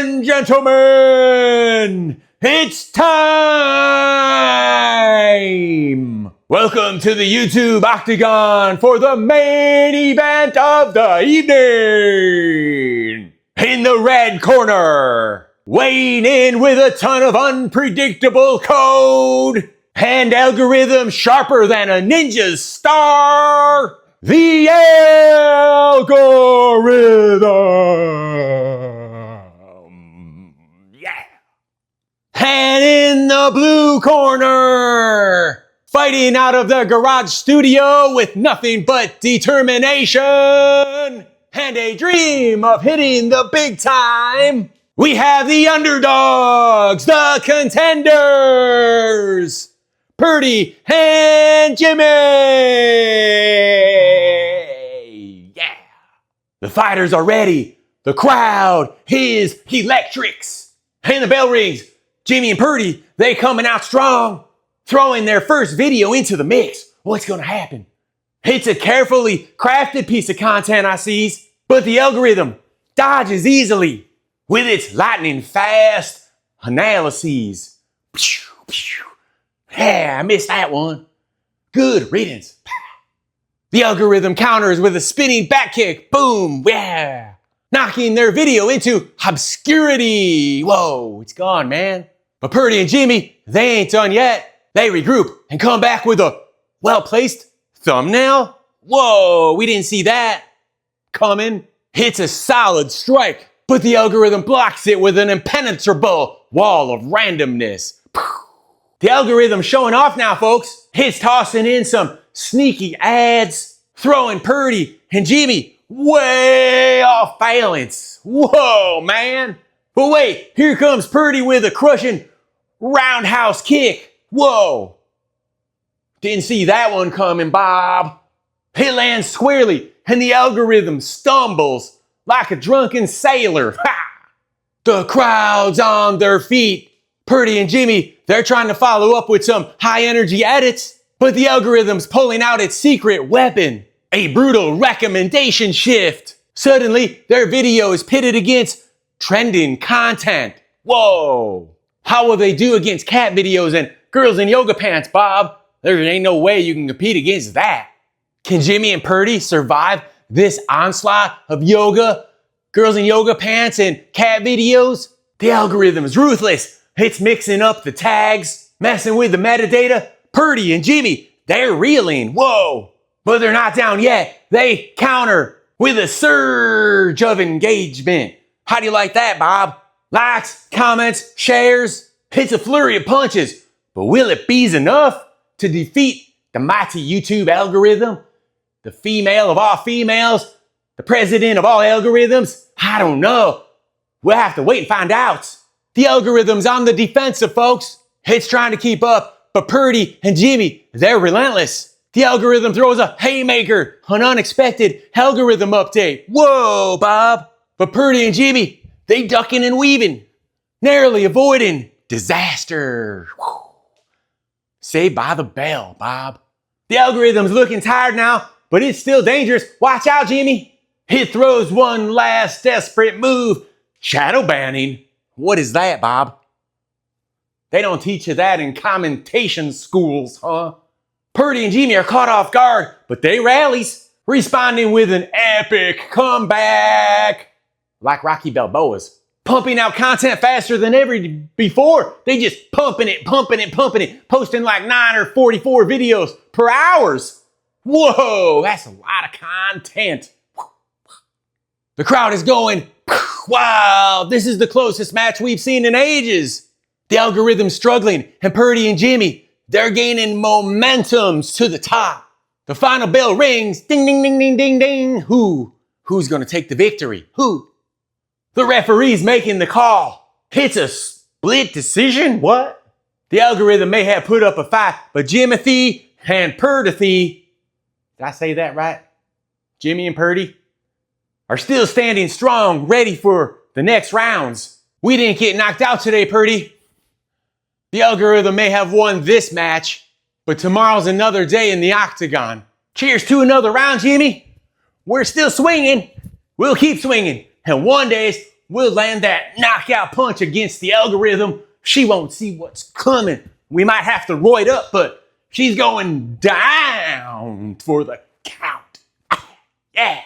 and gentlemen, it's time! Welcome to the YouTube Octagon for the main event of the evening! In the red corner, weighing in with a ton of unpredictable code and algorithm sharper than a ninja's star, the algorithm! Yeah! And in the blue corner, fighting out of the garage studio with nothing but determination and a dream of hitting the big time, we have the underdogs, the contenders, Purdy and Jimmy! Yeah! The fighters are ready. The crowd is electrics. And the bell rings. Jimmy and Purdy, they coming out strong, throwing their first video into the mix. What's gonna happen? It's a carefully crafted piece of content, I sees, but the algorithm dodges easily with its lightning fast analyses. Yeah, I missed that one. Good riddance. The algorithm counters with a spinning back kick. Boom, yeah. Knocking their video into obscurity. Whoa, it's gone, man. But Purdy and Jimmy, they ain't done yet. They regroup and come back with a well-placed thumbnail. Whoa, we didn't see that coming. It's a solid strike, but the algorithm blocks it with an impenetrable wall of randomness. The algorithm showing off now, folks. It's tossing in some sneaky ads, throwing Purdy and Jimmy way off balance. Whoa, man. But wait, here comes Purdy with a crushing roundhouse kick. Whoa. Didn't see that one coming, Bob. It lands squarely, and the algorithm stumbles like a drunken sailor. Ha! The crowd's on their feet. Purdy and Jimmy, they're trying to follow up with some high-energy edits, but the algorithm's pulling out its secret weapon, a brutal recommendation shift. Suddenly, their video is pitted against trending content. Whoa! How will they do against cat videos and girls in yoga pants, Bob? There ain't no way you can compete against that. Can Jimmy and Purdy survive this onslaught of yoga, girls in yoga pants, and cat videos? The algorithm is ruthless. It's mixing up the tags, messing with the metadata. Purdy and Jimmy, they're reeling. Whoa! But they're not down yet. They counter with a surge of engagement. How do you like that, Bob? Likes, comments, shares. It's a flurry of punches. But will it be enough to defeat the mighty YouTube algorithm? The female of all females? The president of all algorithms? I don't know. We'll have to wait and find out. The algorithm's on the defensive, folks. It's trying to keep up, but Purdy and Jimmy, they're relentless. The algorithm throws a haymaker, an unexpected algorithm update. Whoa, Bob. But Purdy and Jimmy, they ducking and weaving, narrowly avoiding disaster. Whew. Saved by the bell, Bob. The algorithm's looking tired now, but it's still dangerous. Watch out, Jimmy. It throws one last desperate move. Shadowbanning. What is that, Bob? They don't teach you that in commentation schools, huh? Purdy and Jimmy are caught off guard, but they rallies, responding with an epic comeback. Like Rocky Balboa's. Pumping out content faster than ever before. They just pumping it, posting like 9 or 44 videos per hours. Whoa, that's a lot of content. The crowd is going, wow, this is the closest match we've seen in ages. The algorithm's struggling, and Purdy and Jimmy, they're gaining momentums to the top. The final bell rings, ding, ding, ding, ding, ding, ding. Who's gonna take the victory? Who? The referee's making the call. It's a split decision? What? The algorithm may have put up a fight, but Jimothy and Purdy, did I say that right? Jimmy and Purdy are still standing strong, ready for the next rounds. We didn't get knocked out today, Purdy. The algorithm may have won this match, but tomorrow's another day in the octagon. Cheers to another round, Jimmy. We're still swinging. We'll keep swinging. And one will land that knockout punch against the algorithm. She won't see what's coming. We might have to roid up, but she's going down for the count. Yeah.